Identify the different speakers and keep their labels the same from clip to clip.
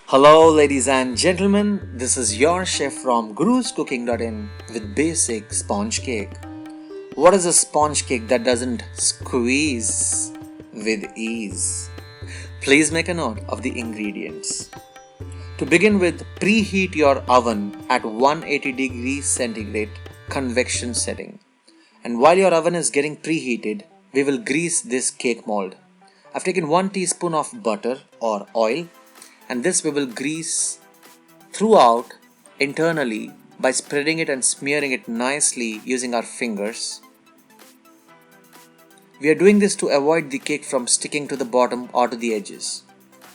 Speaker 1: Hello ladies and gentlemen, this is your chef from guruscooking.in with basic sponge cake. What is a sponge cake that doesn't squeeze with ease? Please make a note of the ingredients. To begin with, preheat your oven at 180 degrees centigrade convection setting. And while your oven is getting preheated, we will grease this cake mold. I've taken 1 teaspoon of butter or oil, and this we will grease throughout internally by spreading it and smearing it nicely using our fingers. We are doing this to avoid the cake from sticking to the bottom or to the edges.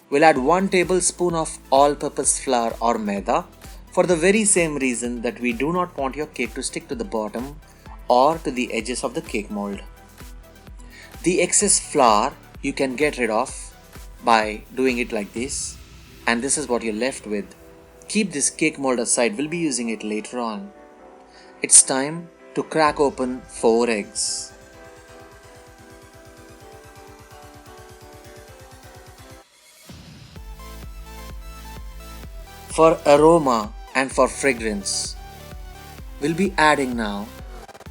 Speaker 1: We'll add 1 tablespoon of all-purpose flour or Maida for the very same reason that we do not want your cake to stick to the bottom or to the edges of the cake mold. The excess flour you can get rid of by doing it like this. And this is what you're left with. Keep this cake mold aside, we'll be using it later on. It's time to crack open 4 eggs. For aroma and for fragrance, we'll be adding now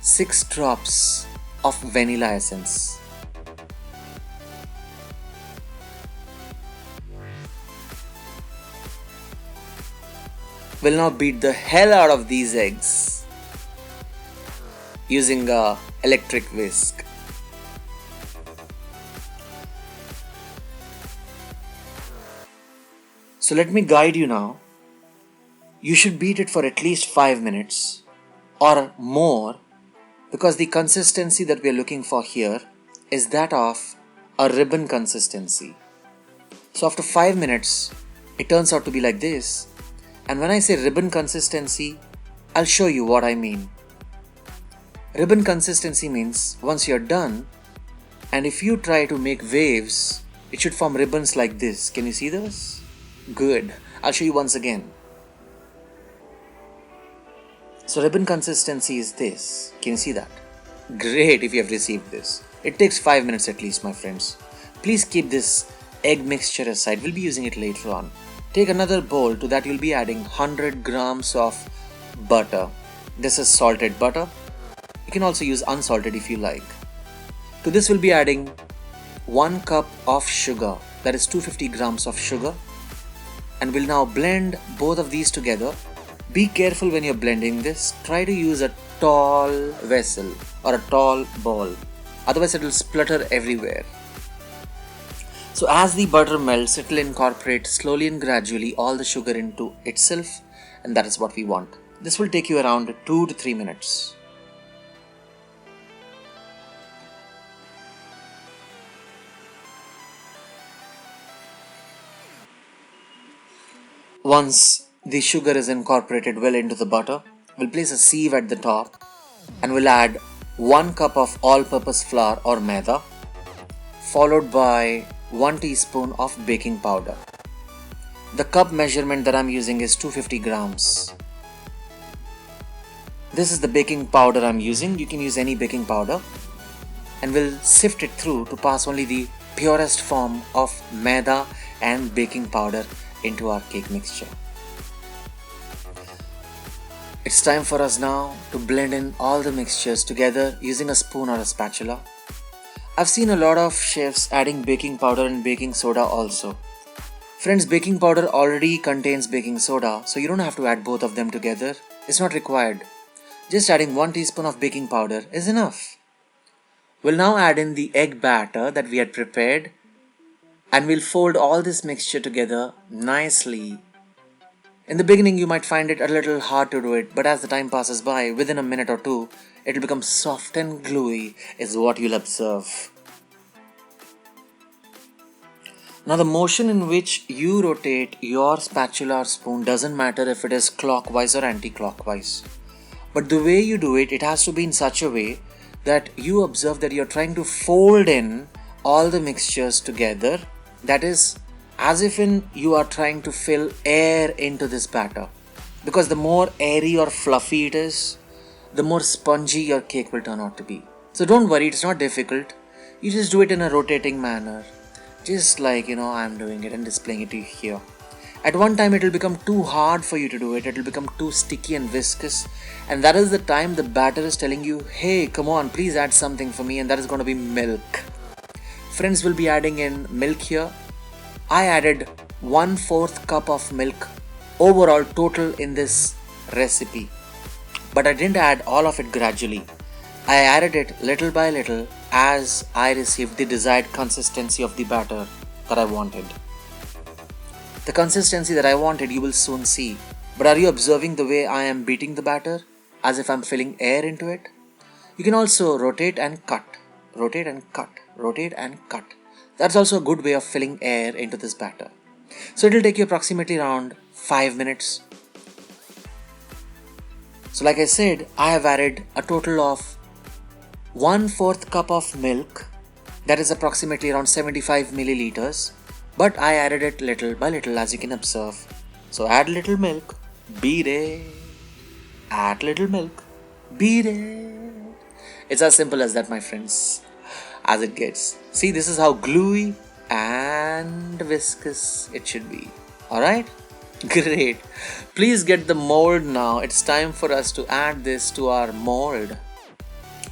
Speaker 1: 6 drops of vanilla essence. We'll now beat the hell out of these eggs using an electric whisk. So let me guide you now. You should beat it for at least 5 minutes or more, because the consistency that we are looking for here is that of a ribbon consistency. So after 5 minutes, it turns out to be like this. And when I say ribbon consistency, I'll show you what I mean. Ribbon consistency means once you're done, and if you try to make waves, it should form ribbons like this. Can you see this? Good. I'll show you once again. So ribbon consistency is this. Can you see that? Great if you have received this. It takes 5 minutes at least, my friends. Please keep this egg mixture aside. We'll be using it later on. Take another bowl. To that you'll be adding 100 grams of butter. This is salted butter. You can also use unsalted if you like. To this we'll be adding 1 cup of sugar. That is 250 grams of sugar. And we'll now blend both of these together. Be careful when you're blending this. Try to use a tall vessel or a tall bowl. Otherwise it will splutter everywhere. So as the butter melts, it will incorporate slowly and gradually all the sugar into itself, and that is what we want. This will take you around 2 to 3 minutes. Once the sugar is incorporated well into the butter, we'll place a sieve at the top and we'll add 1 cup of all-purpose flour or Maida, followed by 1 teaspoon of baking powder. The cup measurement that I'm using is 250 grams. This is the baking powder I'm using. You can use any baking powder. And we'll sift it through to pass only the purest form of Maida and baking powder into our cake mixture. It's time for us now to blend in all the mixtures together using a spoon or a spatula. I've seen a lot of chefs adding baking powder and baking soda also. Friends, baking powder already contains baking soda, so you don't have to add both of them together. It's not required. Just adding 1 teaspoon of baking powder is enough. We'll now add in the egg batter that we had prepared, and we'll fold all this mixture together nicely. In the beginning you might find it a little hard to do it, but as the time passes by, within a minute or two, it will become soft and gluey is what you'll observe. Now the motion in which you rotate your spatula or spoon doesn't matter if it is clockwise or anti-clockwise. But the way you do it, it has to be in such a way that you observe that you're trying to fold in all the mixtures together. That is, as if you are trying to fill air into this batter. Because the more airy or fluffy it is, the more spongy your cake will turn out to be. So don't worry, it's not difficult. You just do it in a rotating manner. Just like, I'm doing it and displaying it to you here. At one time, it will become too hard for you to do it. It will become too sticky and viscous. And that is the time the batter is telling you, hey, come on, please add something for me. And that is going to be milk. Friends will be adding in milk here. I added 1/4 cup of milk overall total in this recipe. But I didn't add all of it gradually. I added it little by little as I received the desired consistency of the batter that I wanted. The consistency that I wanted you will soon see. But are you observing the way I am beating the batter? As if I'm filling air into it? You can also rotate and cut. Rotate and cut. Rotate and cut. That's also a good way of filling air into this batter. So it will take you approximately around 5 minutes. So like I said, I have added a total of 1/4 cup of milk. That is approximately around 75 milliliters. But I added it little by little, as you can observe. So add little milk, beat it. Add little milk, beat it. It's as simple as that, my friends, as it gets. See, this is how gluey and viscous it should be. Alright? Great. Please get the mold now. It's time for us to add this to our mold.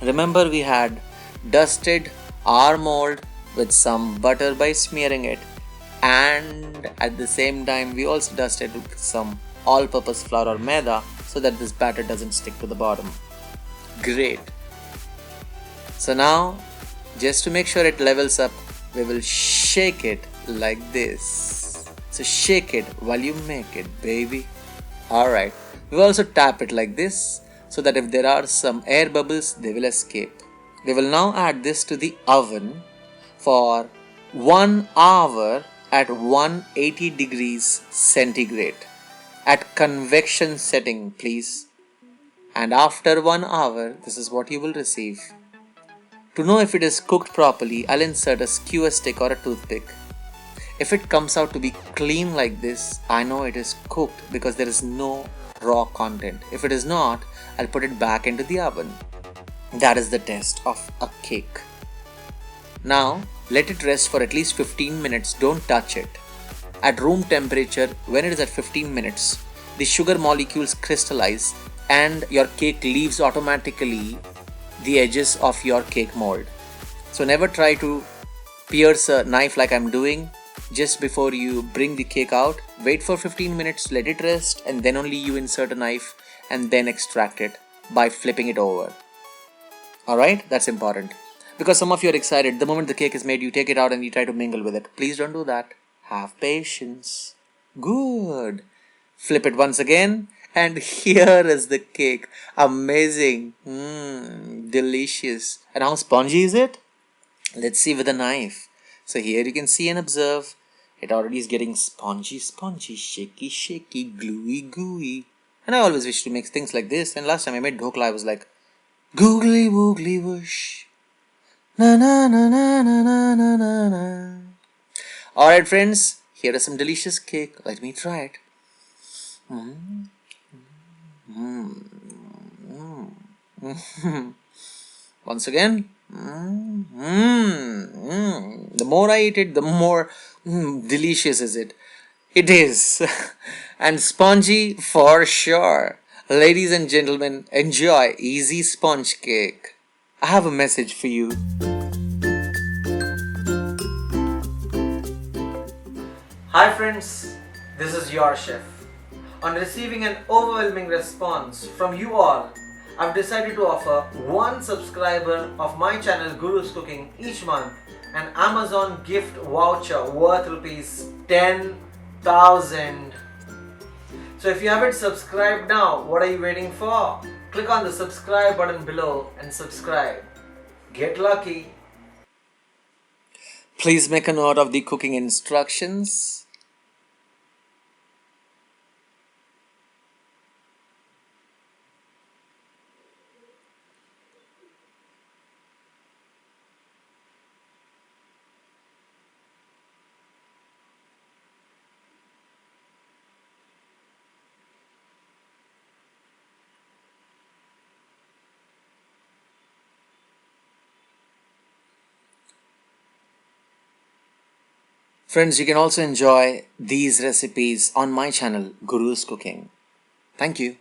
Speaker 1: Remember, we had dusted our mold with some butter by smearing it, and at the same time we also dusted with some all-purpose flour or Maida so that this batter doesn't stick to the bottom. Great. So now, just to make sure it levels up, we will shake it like this. So shake it while you make it, baby. Alright. We will also tap it like this so that if there are some air bubbles, they will escape. We will now add this to the oven for 1 hour at 180 degrees centigrade. At convection setting, please. And after 1 hour, this is what you will receive. To know if it is cooked properly, I'll insert a skewer stick or a toothpick. If it comes out to be clean like this, I know it is cooked because there is no raw content. If it is not, I'll put it back into the oven. That is the test of a cake. Now, let it rest for at least 15 minutes. Don't touch it. At room temperature, when it is at 15 minutes, the sugar molecules crystallize and your cake leaves automatically the edges of your cake mold. So never try to pierce a knife like I'm doing just before you bring the cake out. Wait for 15 minutes, let it rest, and then only you insert a knife and then extract it by flipping it over. Alright, that's important. Because some of you are excited. The moment the cake is made, you take it out and you try to mingle with it. Please don't do that. Have patience. Good. Flip it once again. And here is the cake. Amazing. Delicious. And how spongy is it? Let's see with a knife. So here you can see and observe. It already is getting spongy, shaky, shaky, gluey, gooey. And I always wish to make things like this. And last time I made dhokla, I was like, googly woogly whoosh. Na na na na na na na na na. Alright friends, here is some delicious cake. Let me try it. Once again. The more I eat it, the more delicious is it. It is. And spongy for sure. Ladies and gentlemen, enjoy easy sponge cake. I have a message for you. Hi friends, this is your chef. On receiving an overwhelming response from you all, I've decided to offer one subscriber of my channel Guru's Cooking each month an Amazon gift voucher worth rupees 10,000. So if you haven't subscribed now, what are you waiting for? Click on the subscribe button below and subscribe. Get lucky. Please make a note of the cooking instructions. Friends, you can also enjoy these recipes on my channel, Guru's Cooking. Thank you.